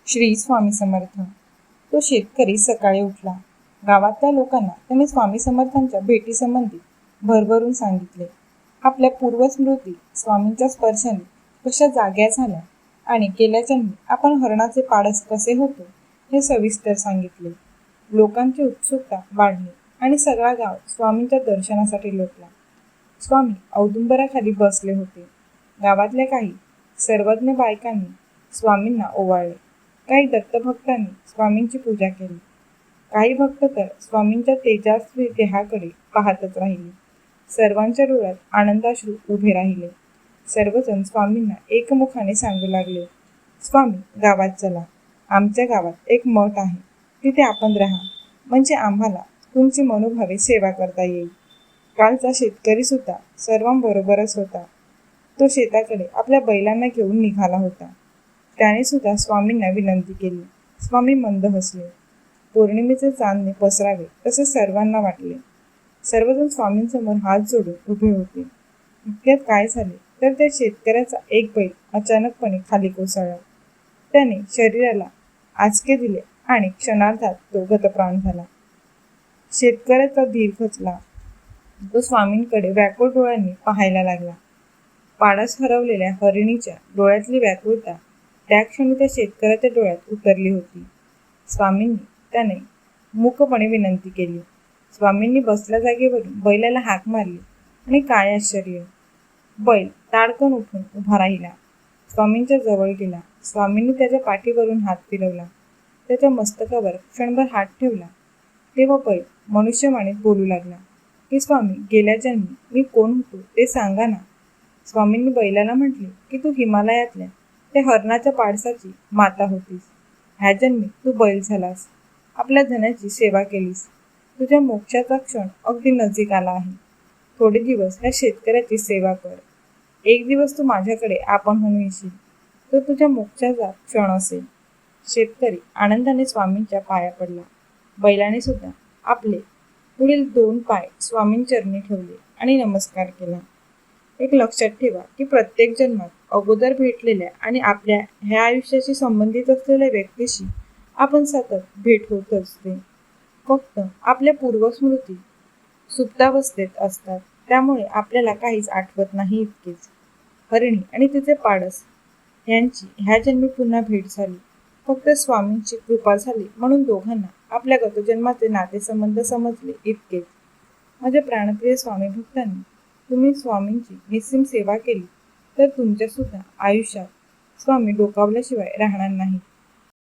श्री स्वामी समर्थ. तो शेतकरी सकाळी उठला. गावातल्या लोकांना त्याने स्वामी समर्थांच्या भेटीसंबंधी भरभरून सांगितले. आपल्या पूर्वस्मृती स्वामींच्या स्पर्शाने कशा जाग्या झाल्या आणि गेल्या जन्मी आपण हरणाचे पाडस कसे होतो हे सविस्तर सांगितले. लोकांची उत्सुकता वाढली आणि सगळा गाव स्वामींच्या दर्शनासाठी लोटला. स्वामी औदुंबराखाली बसले होते. गावातल्या काही सर्वज्ञ बायकांनी स्वामींना ओवाळले. काही दत्तभक्तांनी स्वामींची पूजा केली. काही भक्त तर स्वामींच्या तेजस्वी देहाकडे पाहतच राहिले. सर्वांच्या डोळ्यात आनंदाश्रू उभे राहिले. सर्वजण स्वामींना एकमुखाने सांगू लागले, स्वामी, गावात चला. आमच्या गावात एक मठ आहे. तिथे आपण राहा, म्हणजे आम्हाला तुमची मनोभावे सेवा करता येईल. कालचा शेतकरी सुद्धा सर्वांबरोबरच होता. तो शेताकडे आपल्या बैलांना घेऊन निघाला होता. त्याने सुद्धा स्वामींना विनंती केली. स्वामी मंद हसले. पौर्णिमेचे चांदणे पसरावे तसे सर्वांना वाटले. सर्वजण स्वामींसमोर हात जोडून उभे होते. इतक्यात काय झाले तर त्या शेतकऱ्याचा एक बैल अचानकपणे खाली कोसळला. त्याने शरीराला आचके दिले आणि क्षणार्धात तो गतप्राण झाला. शेतकऱ्याचा धीर खचला. तो स्वामींकडे व्याकुळ डोळ्यांनी पाहायला लागला. पाडस हरवलेल्या हरिणीच्या डोळ्यातली व्याकुळता त्या क्षणी त्या शेतकऱ्याच्या डोळ्यात उतरली होती. स्वामींनी त्याने मूकपणे विनंती केली. स्वामींनी बसल्या जागेवरून बैलाला हाक मारली आणि काय आश्चर्य! बैल ताडकन उठून उभा राहिला. स्वामींच्या जवळ गेला. स्वामींनी त्याच्या पाठीवरून हात फिरवला. त्याच्या मस्तकावर क्षणभर हात ठेवला. तेव्हा बैल मनुष्यवाणीत बोलू लागला की स्वामी, गेल्या जन्मी मी कोण होतो ते सांगा ना. स्वामींनी बैलाला म्हटले की तू हिमालयातल्या त्या हरणाच्या पाडसाची माता होतीस. ह्या जन्मी तू बैल झालास. आपल्या धनाची सेवा केलीस. तुझ्या मोक्षाचा क्षण अगदी नजीक आला आहे. थोडे दिवस ह्या शेतकऱ्याची सेवा कर. एक दिवस तू माझ्याकडे आपण होऊन येशील. तो तुझ्या मोक्षाचा क्षण असेल. शेतकरी आनंदाने स्वामींच्या पाया पडला. बैलाने सुद्धा आपले पुढील 2 पाय स्वामींचरणी ठेवले आणि नमस्कार केला. एक लक्षात ठेवा की प्रत्येक जन्मात अगोदर भेटलेल्या आणि आपल्या ह्या आयुष्याशी संबंधित असलेल्या व्यक्तीशी आपण सतत भेट होत असते. फक्त आपल्या पूर्वस्मृती सुप्तावस्थेत असतात, त्यामुळे आपल्याला काहीच आठवत नाही इतकेच. हरिणी आणि तिचे पाडस यांची ह्या जन्मी पुन्हा भेट झाली. फक्त स्वामींची कृपा झाली म्हणून दोघांना आपल्या गतजन्माचे नातेसंबंध समजले इतकेच. माझ्या प्राणप्रिय स्वामी भक्तांनी, तुम्ही स्वामींची निस्सीम सेवा केली तर तुमच्या सुद्धा आयुष्यात स्वामी डोकावल्याशिवाय राहणार नाही.